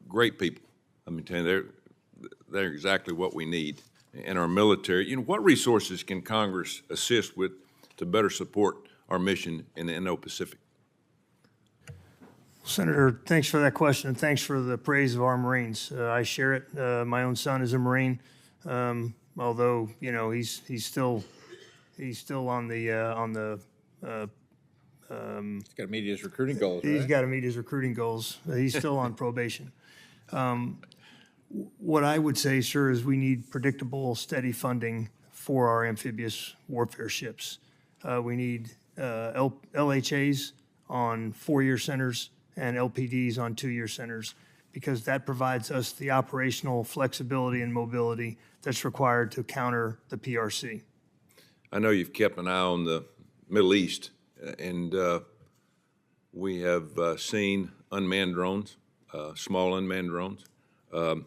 great people. I mean, they're exactly what we need in our military. You know, what resources can Congress assist with to better support our mission in the Indo-Pacific? Senator, thanks for that question, and thanks for the praise of our Marines. I share it. My own son is a Marine, although you know he's still on the. He's got to meet his recruiting goals. He's right? got to meet his recruiting goals. He's still on probation. What I would say, sir, is we need predictable, steady funding for our amphibious warfare ships. We need LHAs on 4-year centers and LPDs on 2-year centers, because that provides us the operational flexibility and mobility that's required to counter the PRC. I know you've kept an eye on the Middle East, and we have seen unmanned drones, small unmanned drones. Talk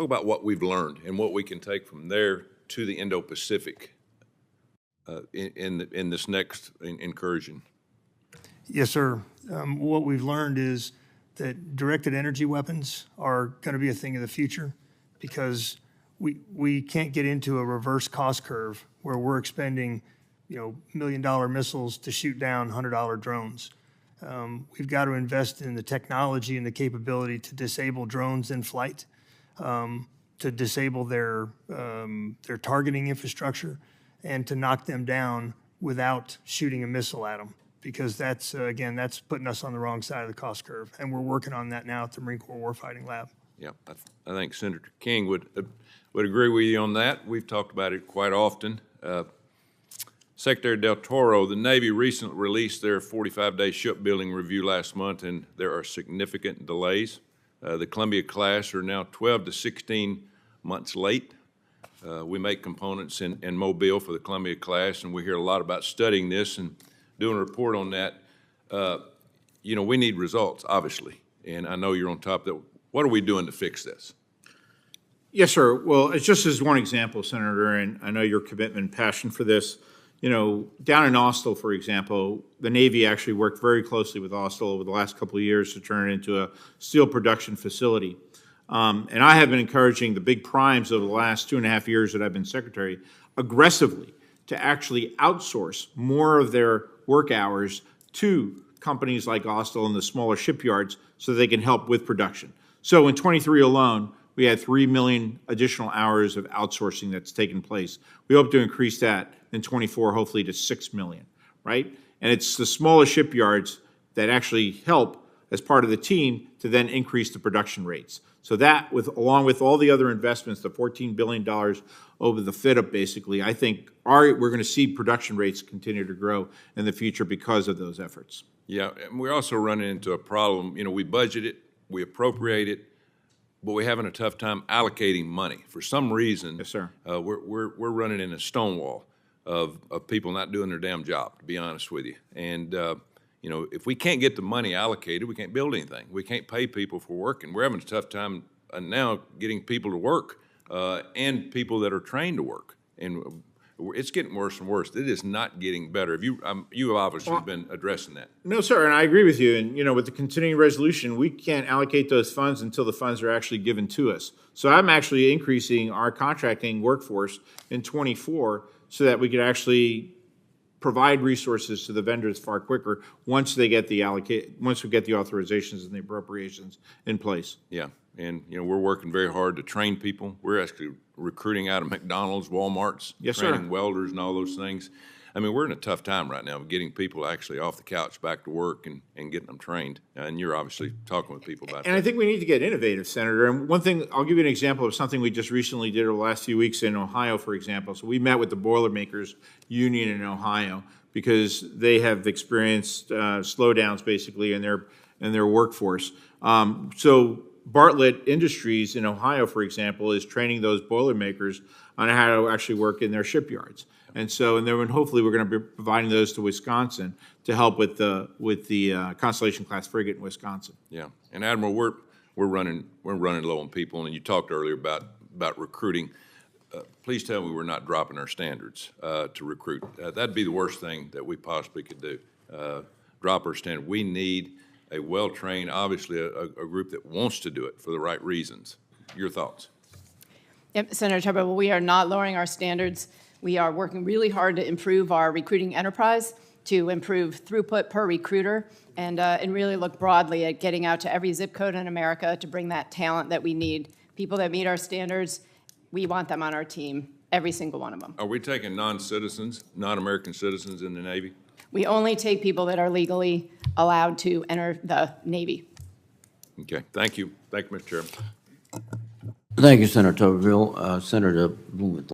about what we've learned and what we can take from there to the Indo-Pacific in this next incursion. Yes, sir. What we've learned is that directed energy weapons are going to be a thing of the future, because we can't get into a reverse cost curve where we're expending, $1 million missiles to shoot down $100 drones. We've got to invest in the technology and the capability to disable drones in flight, to disable their targeting infrastructure, and to knock them down without shooting a missile at them. Because that's putting us on the wrong side of the cost curve, and we're working on that now at the Marine Corps Warfighting Lab. Yeah, I think Senator King would agree with you on that. We've talked about it quite often. Secretary Del Toro, the Navy recently released their 45-day shipbuilding review last month, and there are significant delays. The Columbia class are now 12 to 16 months late. We make components in Mobile for the Columbia class, and we hear a lot about studying this and doing a report on that. We need results, obviously, and I know you're on top of that. What are we doing to fix this? Yes, sir. Well, it's just as one example, Senator, and I know your commitment and passion for this. Down in Austell, for example, the Navy actually worked very closely with Austell over the last couple of years to turn it into a steel production facility. And I have been encouraging the big primes over the last 2.5 years that I've been secretary aggressively to actually outsource more of their work hours to companies like Austell and the smaller shipyards so they can help with production. So in 23 alone, we had 3 million additional hours of outsourcing that's taken place. We hope to increase that in 24, hopefully to 6 million, right? And it's the smaller shipyards that actually help as part of the team to then increase the production rates. So that, along with all the other investments, the $14 billion over the fit-up, basically, I think we're going to see production rates continue to grow in the future because of those efforts. Yeah, and we're also running into a problem. We budget it, we appropriate it, but we're having a tough time allocating money. For some reason, yes, sir. We're running in a Stonewall of people not doing their damn job, to be honest with you. And if we can't get the money allocated, we can't build anything. We can't pay people for working. We're having a tough time now getting people to work and people that are trained to work. And it's getting worse and worse. It is not getting better. You have obviously been addressing that. No, sir, and I agree with you. And, with the continuing resolution, we can't allocate those funds until the funds are actually given to us. So I'm actually increasing our contracting workforce in 24 so that we could actually provide resources to the vendors far quicker once we get the authorizations and the appropriations in place. Yeah, and we're working very hard to train people. We're actually recruiting out of McDonald's, Walmart's, yes, training sir. welders and all those things. I mean, we're in a tough time right now of getting people actually off the couch back to work and getting them trained. And you're obviously talking with people about that. And I think we need to get innovative, Senator. And one thing, I'll give you an example of something we just recently did over the last few weeks in Ohio, for example. So we met with the Boilermakers Union in Ohio because they have experienced slowdowns basically in their workforce. So Bartlett Industries in Ohio, for example, is training those Boilermakers on how to actually work in their shipyards. And then hopefully we're going to be providing those to Wisconsin to help with the Constellation class frigate in Wisconsin. Yeah, and Admiral, we're running low on people, and you talked earlier about recruiting. Please tell me we're not dropping our standards to recruit. That'd be the worst thing that we possibly could do. Drop our standard. We need a well-trained, obviously a group that wants to do it for the right reasons. Your thoughts? Yep, Senator Tuberville, we are not lowering our standards. We are working really hard to improve our recruiting enterprise, to improve throughput per recruiter, and really look broadly at getting out to every zip code in America to bring that talent that we need. People that meet our standards, we want them on our team, every single one of them. Are we taking non-citizens, non-American citizens in the Navy? We only take people that are legally allowed to enter the Navy. Okay, thank you. Thank you, Mr. Chairman. Thank you, Senator Tuberville. Senator Blumenthal.